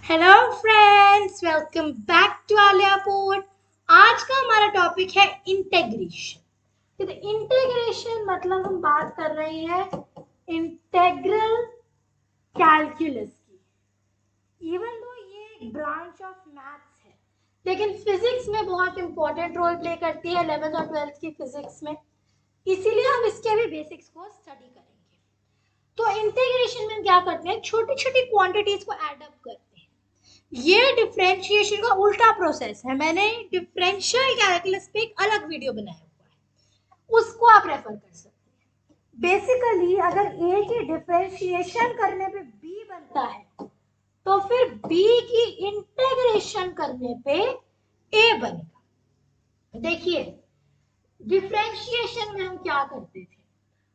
Hello friends, welcome back to Alia port. आज का हमारा टॉपिक है इंटेग्रेशन। तो इंटेग्रेशन मतलब हम बात कर रहे हैं इंटेग्रल कैलकुलस की। इवन दो ये एक ब्रांच ऑफ मैथ्स है, लेकिन फिजिक्स में बहुत इंपॉर्टेंट रोल प्ले करती है 11th और 12th की फिजिक्स में। इसीलिए हम इसके भी बेसिक्स को स्टडी करेंगे। तो इंटीग्रेशन में हम क्या करते हैं, छोटी छोटी क्वांटिटीज को एड अप करते हैं। ये डिफरेंशिएशन का उल्टा प्रोसेस है। मैंने डिफरेंशियल कैलकुलस पे एक अलग वीडियो बनाया हुआ है, उसको आप रेफर कर सकते हैं। बेसिकली अगर ए की डिफरेंशिएशन करने पे बी बनता है, तो फिर बी की इंटीग्रेशन करने पे ए बनेगा। देखिए, डिफरेंशिएशन में हम क्या करते थे,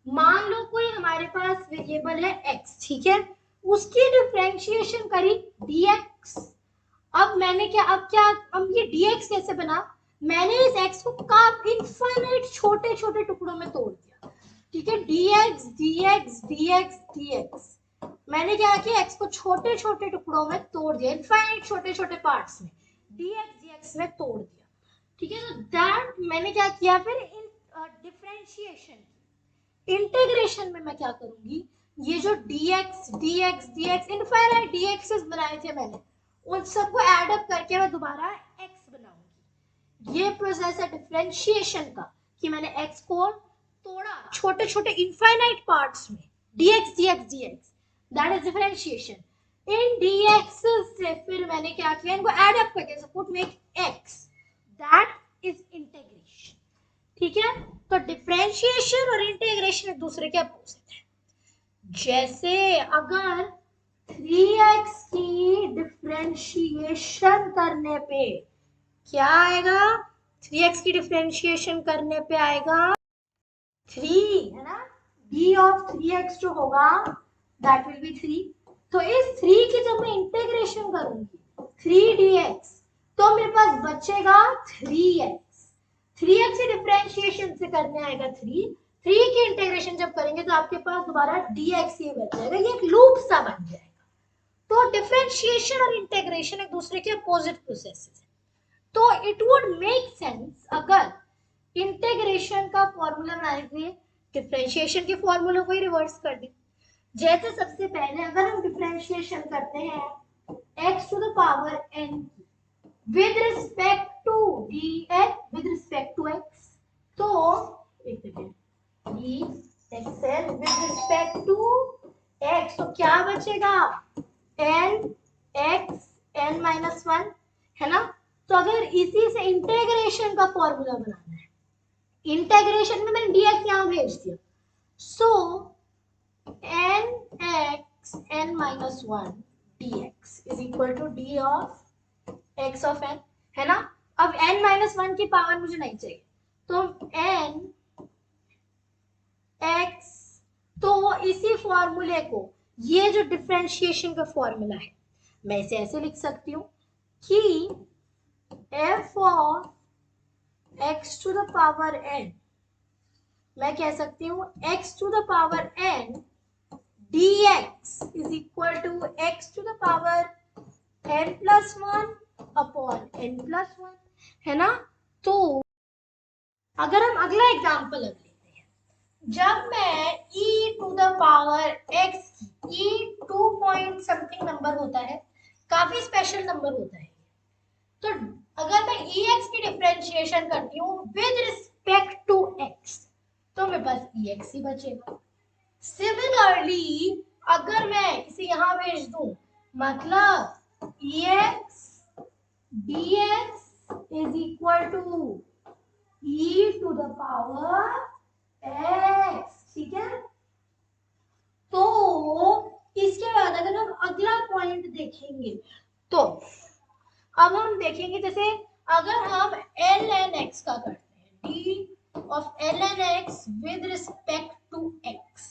मान लो कोई हमारे पास वेरिएबल है x, ठीक है, उसकी डिफरेंशिएशन करी dx। अब ये dx कैसे बना, मैंने इस x को काफी इनफाइनाइट छोटे छोटे टुकड़ों में तोड़ दिया, ठीक है। dx dx dx dx मैंने क्या किया, x को छोटे छोटे टुकड़ों में तोड़ दिया, इनफाइनाइट छोटे छोटे पार्ट्स में dx dx में तोड़ दिया, ठीक है। तो दैट मैंने क्या किया, फिर इन डिफरेंशिएशन इंटीग्रेशन में मैं क्या करूंगी, ये जो dx dx dx infinite dx's बनाए थे मैंने, उन सबको ऐड अप करके मैं दोबारा x बनाऊंगी। ये प्रोसेस है डिफरेंशिएशन का, कि मैंने x को तोड़ा छोटे छोटे इनफाइनाइट पार्ट्स में, dx dx dx, that is differentiation. In dx से फिर मैंने क्या किया, इनको ऐड अप करके सपोर्ट में x, दैट इज इंटीग्रेशन, ठीक है। तो डिफरेंशिएशन और इंटीग्रेशन एक दूसरे के अपोजिट है। जैसे अगर 3x की डिफरेंशिएशन करने पे क्या आएगा, 3x की डिफरेंशिएशन करने पे आएगा 3, है ना। d ऑफ 3x जो होगा दैट विल बी 3। तो इस 3 की जब मैं इंटीग्रेशन करूंगी 3dx, तो मेरे पास बचेगा 3x। 3x की डिफरेंशिएशन से करने आएगा 3 की इंटीग्रेशन जब करेंगे तो आपके पास दोबारा dx ही बच जाएगा, ये एक लूप सा बन जाएगा। तो डिफरेंशिएशन और इंटीग्रेशन एक दूसरे के अपोजिट प्रोसेसेस है। तो इट वुड मेक सेंस अगर इंटीग्रेशन का फॉर्मूला बनाने के लिए डिफरेंशिएशन के फॉर्मूला को ही रिवर्स कर दें। जैसे सबसे पहले अगर हम डिफरेंशिएशन करते हैं x to the power n with respect to dx with respect to x, तो एक second, dxl with respect to x, तो क्या बचेगा, n x n माइनस 1, है ना। तो अगर इसी से इंटीग्रेशन का फॉर्मूला बनाना है, इंटीग्रेशन में मैंने dx यहां भेज दिया, सो n x n minus 1 dx is equal to d of x of n, है ना। अब n minus 1 की पावर मुझे नहीं चाहिए, तो n x, तो इसी फॉर्मूले को, ये जो डिफरेंशिएशन का फॉर्मूला है, मैं इसे ऐसे लिख सकती हूँ कि f of x to the power n, मैं कह सकती हूँ x to the power n dx is equal to x to the power n plus 1 upon n plus 1, है ना। तो अगर हम अगला एग्जांपल अब लेते हैं, जब मैं e to the power x की, e 2 पॉइंट समथिंग नंबर होता है, काफी स्पेशल नंबर होता है, तो अगर मैं ex की डिफरेंशिएशन करती हूँ विद रिस्पेक्ट टू x, तो मेरे पास ex ही बचेगा। सिमिलरली अगर मैं इसे यहां भेज दूं, मतलब ex dx is equal to e to the power x, ठीक है। तो इसके बाद अगर हम अगला पॉइंट देखेंगे, तो अब हम देखेंगे, जैसे अगर हम ln x का करते हैं, d of ln x with respect to x,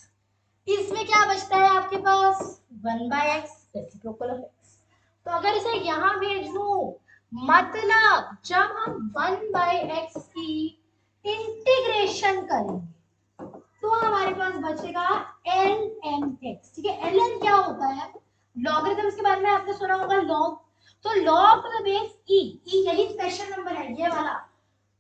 इसमें क्या बचता है आपके पास, 1/x रेसिप्रोकल ऑफ x। तो अगर इसे यहां भेज दूं, मतलब जब हम 1/x की इंटीग्रेशन करेंगे, तो हमारे पास बचेगा ln x, ठीक है। ln क्या होता है, लॉगरिथम्स के बारे में आपने सुना होगा, लॉग, तो log to the base e, यही स्पेशल नंबर है ये वाला,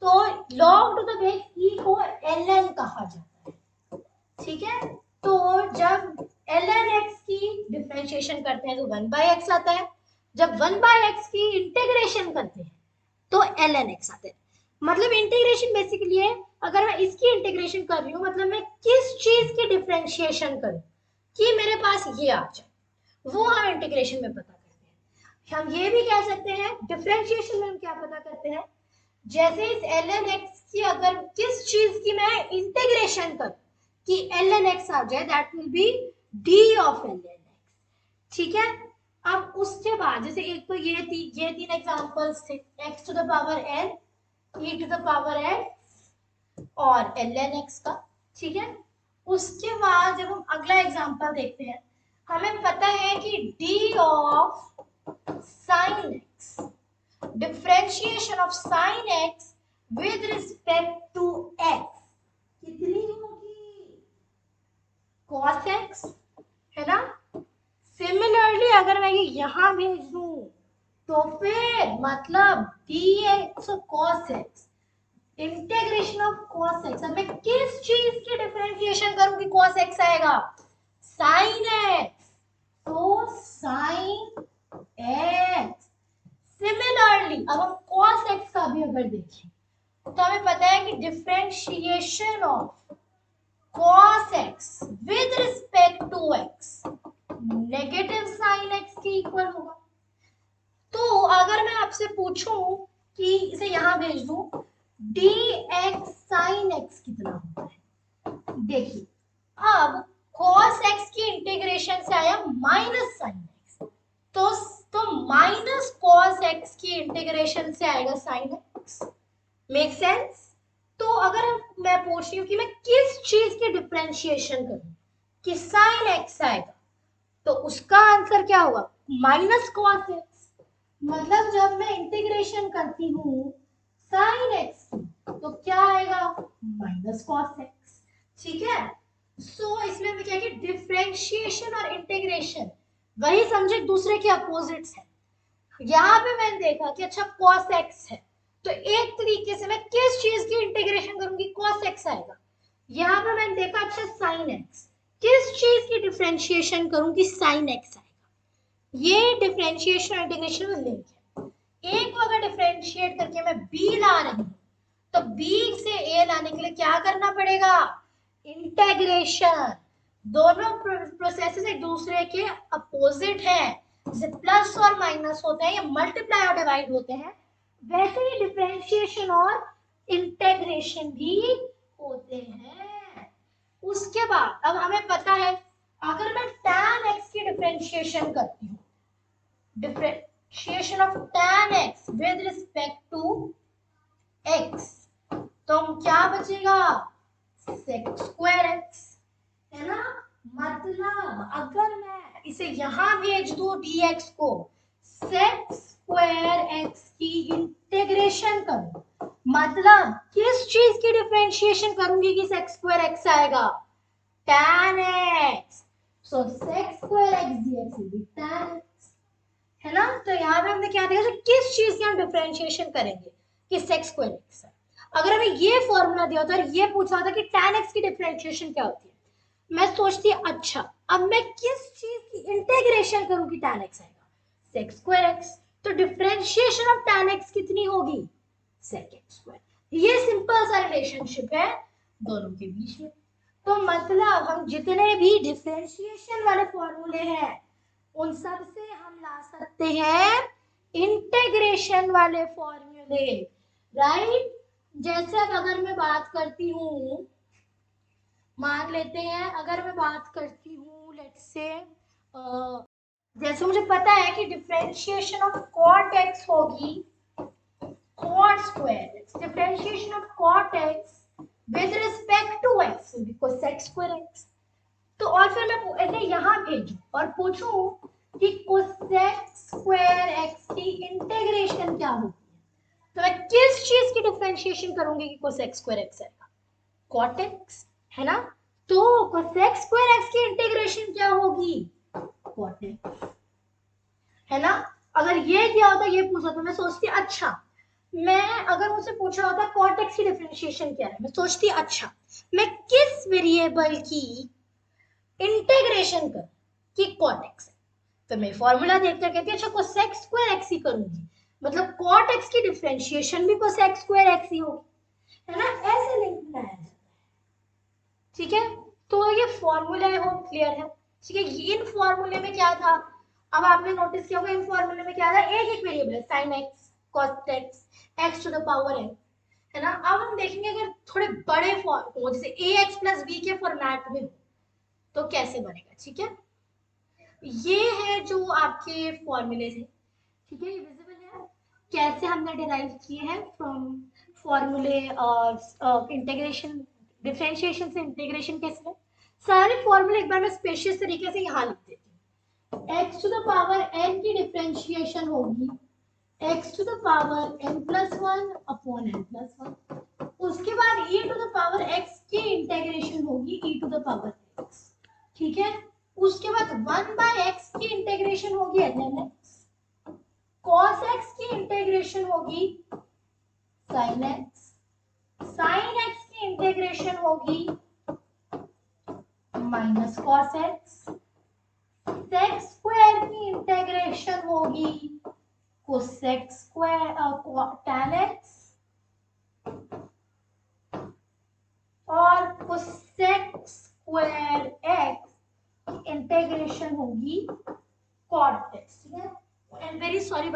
तो log to the base e को ln कहा जाता है, ठीक है। तो जब ln x की डिफरेंशिएशन करते हैं तो 1/x आता है, जब 1/x की इंटीग्रेशन करते हैं तो ln x आता है। मतलब इंटीग्रेशन बेसिकली है, अगर मैं इसकी इंटीग्रेशन कर रही हूँ मतलब मैं किस चीज की डिफरेंशिएशन करूँ कि मेरे पास ये आ जाए, वो हम इंटीग्रेशन में पता करते हैं। हम ये भी कह सकते हैं डिफरेंशिएशन में हम क्या पता करते हैं, जैसे इस ln x की अगर किस चीज की मैं इंटीग्रेशन करूं कि ln x आ जाए, that will be d of ln x, ठीक है। अब उसके बाद जैसे एक तो ये तीन एग्जांपल्स थे, x to the power n, e to the power x और ln x का, ठीक है। उसके बाद जब हम अगला एग्जांपल देखते हैं, हमें पता है कि d of sin x, differentiation of sine x with respect to x कितनी होगी, cos x, है ना। सिमिलरली अगर मैं ये यहां भेज दूं तो फिर मतलब dx cos x, integration of cos x, अब मैं किस चीज की डिफरेंशिएशन करूं कि cos x आएगा, sin x, तो sin x। सिमिलरली अब हम cos x का भी अगर देखें तो हमें पता है कि differentiation of cos x with respect to x negative sin x के इक्वल होगा। तो अगर मैं आपसे पूछूं कि इसे यहां भेज दूं, dx sin x कितना होता है, देखिए अब cos x की इंटीग्रेशन से आया माइनस sin x, तो माइनस cos x की इंटीग्रेशन से आएगा sin x, मेक सेंस। तो अगर मैं पूछ रही हूँ कि मैं किस चीज की डिफरेंशिएशन करूं कि sin x आएगा, तो उसका आंसर क्या होगा, माइनस cos x। मतलब जब मैं इंटीग्रेशन करती हूँ sin x की तो क्या आएगा, माइनस cos x, ठीक है। सो इसमें हमें क्या है कि डिफरेंशिएशन और इंटीग्रेशन वही समझे दूसरे के अपोजिट्स है। यहाँ पे मैंने देखा कि अच्छा cos x है, तो एक तरीके से मैं किस चीज की इंटीग्रेशन करूंगी, cos x आएगा। यहाँ पे मैंने देखा अच्छा sin x, किस चीज की डिफरेंशिएशन करूंगी, sin x आएगा। ये डिफरेंशिएशन और इंटीग्रेशन में लिंक है। a को अगर डिफरेंशिएट करके मैं b ला रही हूँ तो b से a लाने के लिए क्या करना पड़ेगा, इंटीग्रेशन। दोनों प्रोसेसेस एक दूसरे के अपोजिट हैं, जैसे प्लस और माइनस होते हैं, ये मल्टीप्लाई और डिवाइड होते हैं, वैसे ही डिफरेंशिएशन और इंटीग्रेशन भी होते हैं। उसके बाद अब हमें पता है अगर मैं tan x की डिफरेंशिएशन करती हूँ, differentiation of tan x with respect to x, तो क्या बचेगा, sec स्क्वायर x, है ना। मतलब अगर मैं इसे यहां भेज दूं dx को, sec स्क्वायर x की इंटीग्रेशन करूं, मतलब किस चीज की डिफरेंशिएशन करूंगी कि sec स्क्वायर x आएगा, tan x, so sec square x dx will be tan x, है ना। तो यहाँ पे हमने क्या देखा, किस चीज की हम डिफरेंशिएशन करेंगे कि sec स्क्वायर x है। अगर हमें ये फॉर्मूला दिया होता और ये पूछा होता कि tan x की डिफरेंशिएशन क्या होती है, मैं सोचती अच्छा अब मैं किस चीज की इंटीग्रेशन करूं कि tan x आएगा, sec स्क्वायर x, तो डिफरेंशिएशन ऑफ tan x कितनी होगी, sec x स्क्वायर। ये सिंपल सा रिलेशनशिप है दोनों के बीच में। तो मतलब हम जितने भी डिफरेंशिएशन वाले फॉर्मूले हैं उन सब से हम ला सकते हैं इंटीग्रेशन वाले फॉर्मूले, राइट। जैसे अब अगर मैं बात करती हूँ, मान लेते हैं अगर मैं बात करती हूँ लेट्स से जैसे मुझे पता है कि डिफरेंशिएशन ऑफ cot x होगी cot square, differentiation of cot x with respect to x because sec square x। तो और फिर मैं ऐसे यहाँ भेजूं और पूछूं कि cosec स्क्वायर x की इंटीग्रेशन क्या होगी, तो मैं किस चीज की डिफरेंशिएशन करूंगी कि cosec स्क्वायर x आएगा, cot x, है ना। तो cosec स्क्वायर x की इंटीग्रेशन क्या होगी, cot x, है ना। अगर ये क्या होता, ये पूछा तो मैं सोचती अच्छा, मैं अगर मुझसे पूछा होता कॉट एक्स की डिफरेंशिएशन क्या है, मैं सोचती अच्छा मैं किस वेरिएबल की इंटीग्रेशन कर कि कॉट एक्स है, तो मैं फॉर्मूला देखकर कहती अच्छा कोसेक स्क्वायर एक्स ही करूंगी, मतलब कॉट एक्स की डिफरेंशिएशन भी कोसेक स्क्वायर एक्स ही होगी, है ना, ऐसे लिखना है। ठीक है, तो ये फॉर्मूला है वो क्लियर है। ठीक है, इन फॉर्मूले में क्या था, अब आपने नोटिस किया होगा इन फॉर्मूले में क्या था, एक एक वेरिएबल है sin x cos x x to the power n, है ना। अब हम देखेंगे अगर थोड़े बड़े फॉर्म हो जैसे ax प्लस b के फॉर्मेट में हो तो कैसे बनेगा। ठीक है, ये है जो आपके फॉर्मूले थे। ठीक है, ये विजिबल है कैसे हमने डिराइव किए हैं फ्रॉम फॉर्मूले इंटीग्रेशन, डिफरेंशिएशन से इंटीग्रेशन कैसे है, सारे फॉर्मूले एक बार मैं स्पेशियस तरीके से यहाँ लिख देती हूँ। x to the power n की डिफरेंशिएशन होगी x to the power n plus one upon n plus one, उसके बाद e to the power x की इंटीग्रेशन होगी e to the power x। ठीक है, उसके बाद 1 बाय x की इंटीग्रेशन होगी ln x, cos x की इंटीग्रेशन होगी sin x, sin x की इंटीग्रेशन होगी minus cos x, sec square की इंटीग्रेशन होगी cosec स्क्वायर tan x, और cosec स्क्वायर x इंटीग्रेशन होगी cot x। ठीक है, एंड वेरी सॉरी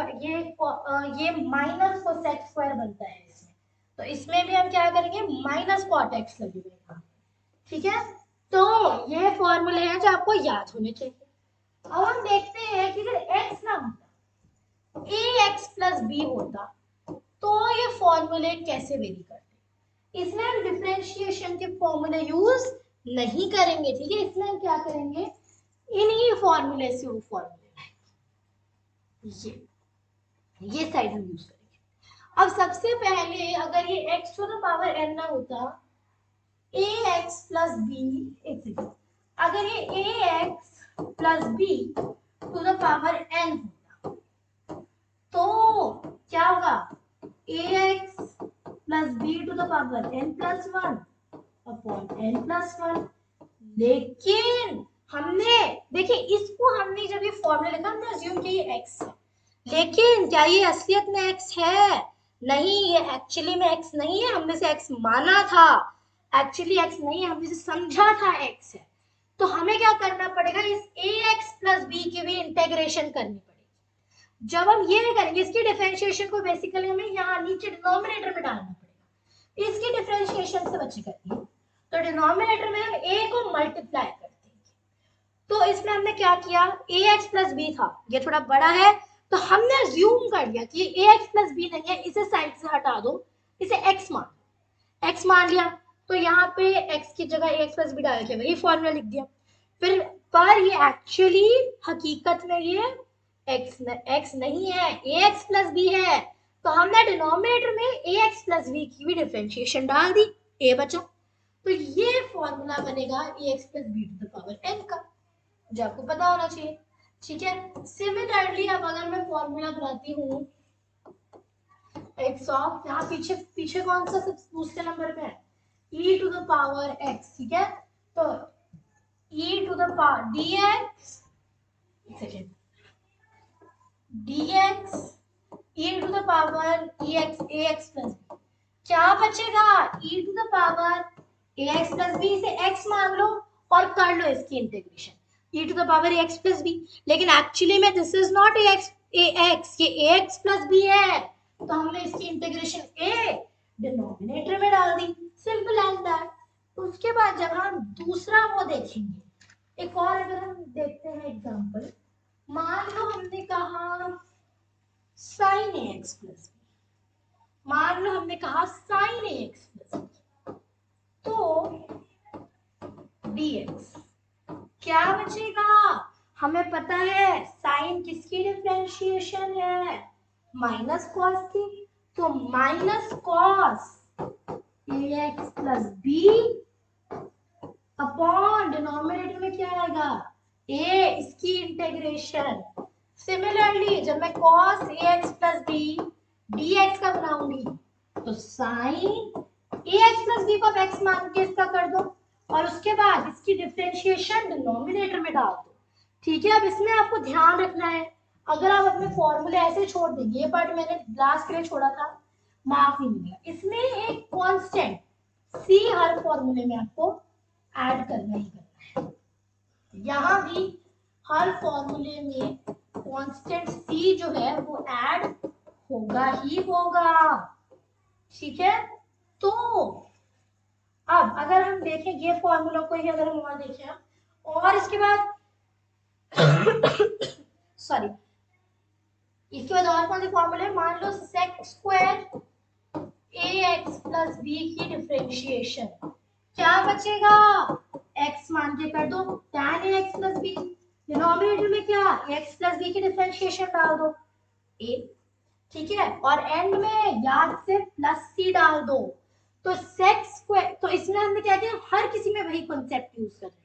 ये माइनस cosec स्क्वायर बनता है इसमें, तो इसमें भी हम क्या करेंगे माइनस cot x लगेगा। ठीक है, तो ये फॉर्मूले हैं जो आपको याद होने चाहिए। अब हम देखते हैं कि अगर x ना होता ax प्लस b होता तो ये फॉर्मूले कैसे वेरी करते, इसमें हम डिफरेंशिएशन के फॉर्मूले यूज नहीं करेंगे। ठीक है, इसमें हम क्या करेंगे इन्हीं फॉर्मूले से वो फॉर्मूले ये साइड हम यूज करेंगे। अब सबसे पहले अगर ये x to the power n ना होता ax प्लस b, एक सेकेंड, अगर ये ax plus b to the power n होता तो क्या होगा ax plus b to the power n plus one upon n plus one. लेकिन हमने देखिए इसको हमने जब ये फॉर्मूला लिखा हमने अज्यूम किया ये x है, लेकिन क्या ये असलियत में x है, नहीं, ये एक्चुअली में x नहीं है, हमने से x माना था, एक्चुअली x नहीं है, हमने से समझा था x है। तो हमें क्या करना पड़ेगा इस ax प्लस b की भी इंटीग्रेशन करनी पड़ेगी। जब हम ये करेंगे इसकी डिफरेंशिएशन को बेसिकली हमें यहाँ नीचे डिनोमिनेटर में डालना पड़ेगा, इसकी डिफरेंशिएशन से बच्चे करती है तो डिनोमिनेटर में हम a को मल्टीप्लाई करते हैं। तो इसमें हमने क्या किया ax प्लस b था, ये थोड़ा बड़ा है तो हमने अज्यूम कर लिया कि ax प्लस b नहीं है, इसे साइड से हटा दो, इसे x मान लिया, तो यहाँ पे x की जगह ax प्लस b डाल के वही फॉर्मूला लिख दिया। फिर पर ये एक्चुअली हकीकत में ये x नहीं है ax प्लस b है, तो हमने डिनोमिनेटर में ax प्लस b की भी डिफरेंशिएशन डाल दी, a बचा, तो ये फॉर्मूला बनेगा ax plus b to the power n का, जो आपको पता होना चाहिए। ठीक है, सिमिलरली अब अगर मैं फॉर्मूला बनाती हूँ x ऑफ, यहाँ पीछे पीछे कौन सा दूसरे नंबर पे है e to the power x। ठीक है, तो e to the power dx, second dx e to the power ex ax plus b, क्या बचेगा e to the power ax plus b से x मान लो और कर लो इसकी integration e to the power ax plus b, लेकिन एक्चुअली में दिस इज नॉट ax, ये ax प्लस b है, तो हमने इसकी इंटीग्रेशन a डिनोमिनेटर में डाल दी, सिंपल एज दैट। उसके बाद जब हम दूसरा वो देखेंगे, एक और अगर हम देखते हैं एग्जांपल, मान लो हमने कहा sin ax प्लस b, मान लो हमने कहा sin ax प्लस b, तो dx क्या बचेगा, हमें पता है साइन किसकी डिफरेंशिएशन है माइनस कॉस की, तो minus cos ax plus b upon denominator में क्या आएगा a, इसकी इंटीग्रेशन सिमिलरली जब मैं cos ax plus b dx का बनाऊंगी तो sin ax प्लस b को अब x मान के इसका कर दो और उसके बाद इसकी डिफरेंशिएशन डिनोमिनेटर में डाल दो। ठीक है, अब इसमें आपको ध्यान रखना है, अगर आप अपने फॉर्मूले ऐसे छोड़ देंगे, ये पार्ट मैंने लास्ट के लिए छोड़ा था, मार्क नहीं मिलेगा। इसमें एक कांस्टेंट c हर फॉर्मूले में आपको ऐड करना ही करना है। यहाँ भी हर फॉर्मूले में कांस्टेंट c जो है वो ऐड होगा ही होगा। ठीक है, तो अब अगर हम देखें ये फॉर्मूला को ही अगर हम और देखें और इसके बाद सॉरी इसके बाद और कौन से फॉर्मूले, मान लो sec square ax plus b की डिफरेंशिएशन, क्या बचेगा, x मान के कर दो tan ax plus b, denominator में क्या ax प्लस b की डिफरेंशिएशन डाल दो a। ठीक है, और एंड में याद से प्लस c डाल दो। तो sec स्क्वायर, तो इसमें हमने क्या किया, हर किसी में वही कॉन्सेप्ट यूज कर रहे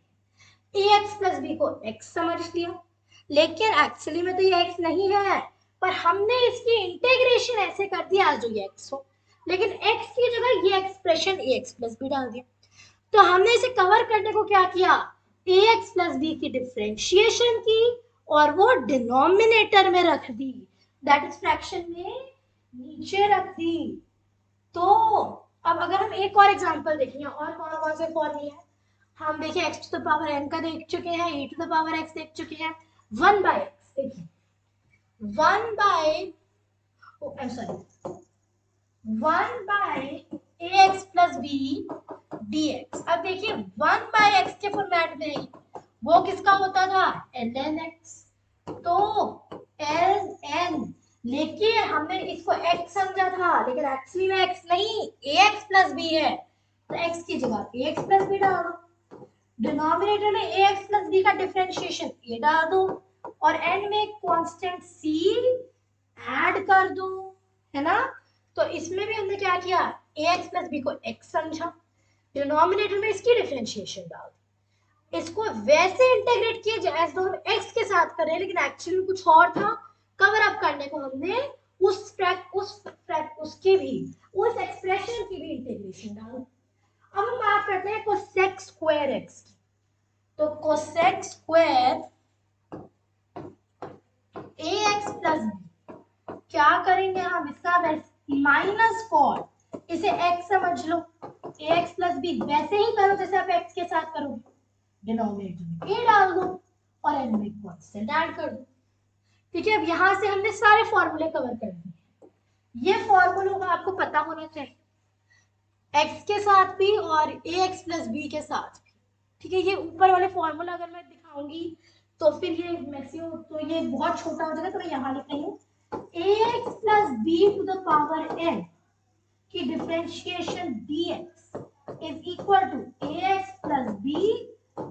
हैं, ax प्लस b को x समझ लिया, लेकिन एक्चुअली में तो ये x नहीं है, पर हमने इसकी इंटीग्रेशन ऐसे कर दिया जो ये x हो, लेकिन x की जगह ये एक्सप्रेशन ax प्लस b डाल दिया। तो हमने इसे कवर करने को क्या किया, ax प्लस b की डिफरेंशिएशन की और वो डिनोमिनेटर में रख दी, दैट इज फ्रैक्शन में नीचे रख दी। तो अब अगर हम एक और एग्जांपल देखेंगे, और कौन कौन से फॉर्मूले हैं, हम देखिए x to the power n का देख चुके हैं, e to the power x देख चुके हैं, 1 बाय x देखिए, 1 by sorry 1 by ax plus b dx। अब देखिए 1 बाय x के फॉर्मेट में वो किसका होता था, ln x, तो ln, लेकिन हमने इसको x समझा था, लेकिन एक्चुअली में x नहीं ax प्लस b है, तो x की जगह ax प्लस b डालो, डिनोमिनेटर में ax प्लस b का डिफरेंशिएशन a डाल दो और एंड में कांस्टेंट c ऐड कर दो, है ना। तो इसमें भी हमने क्या किया, ax प्लस b को x समझा, डिनोमिनेटर में इसकी डिफरेंशिएशन डाल दी, इसको वैसे इंटीग्रेट किया जैसे हम x के साथ कर रहे हैं, लेकिन एक्चुअली कुछ और था, कवर अप करने को हमने उसकी भी उस एक्सप्रेशन की भी इंटीग्रेशन डाली। अब हम बात करते हैं कोसेक स्क्वायर x की, तो cosec square ax plus b, क्या करेंगे हम, इसका माइनस कॉट, इसे x समझ लो, ax प्लस b वैसे ही करो जैसे आप x के साथ करोगे, डिनोमिनेटर में a डाल दो और n में कांस्टेंट ऐड कर दो। ठीक है, अब यहां से हमने सारे फॉर्मूले कवर कर दिए, ये फॉर्मूलों का आपको पता होना चाहिए, x के साथ भी और ax प्लस b के साथ भी। ठीक है, ये ऊपर वाले फॉर्मूला अगर मैं दिखाऊंगी तो फिर ये मैक्सिमम, तो ये बहुत छोटा हो जाएगा, तो मैं यहाँ लिख रही हूँ ax plus b to the power n की differentiation dx is equal to ax plus b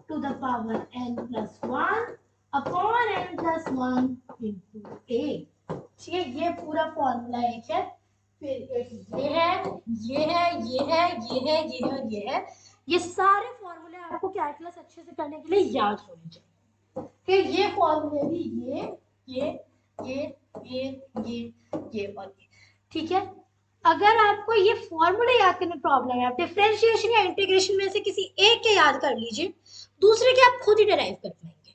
to the power n plus 1 upon n plus 1 into a। ठीक है, ये पूरा फॉर्मूला एक है, फिर एक ये है, ये है, ये है, ये है, ये है, ये है, ये सारे फॉर्मूले आपको कैलकुलस अच्छे से करने के लिए याद होने चाहिए। फिर ये फॉर्मूले भी ये और ये। ठीक है, अगर आपको ये फॉर्मूले याद करने में प्रॉब्लम है, आप डिफरेंशिएशन या इंटीग्रेशन में से किसी एक के याद कर लीजिए, दूसरे के आप खुद ही डिराइव कर पाएंगे।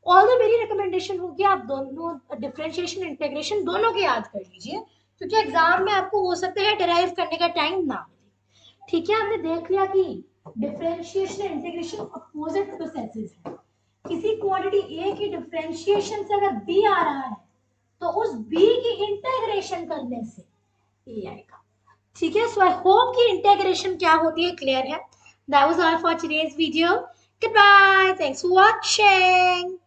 ऑल्दो मेरी रिकमेंडेशन होगी आप दोनों डिफरेंशिएशन इंटीग्रेशन दोनों के याद कर लीजिए, क्योंकि एग्जाम में आपको हो सकता है डिराइव करने का टाइम ना मिले। ठीक है, हमने देख लिया कि डिफरेंशिएशन इंटीग्रेशन अपोजिट प्रोसेसेस है, किसी क्वांटिटी a की डिफरेंशिएशन से अगर b आ रहा है तो उस b की इंटीग्रेशन करने से a आएगा। ठीक है, सो आई होप कि इंटीग्रेशन क्या होती है क्लियर है। That was all for today's video, goodbye, thanks for watching.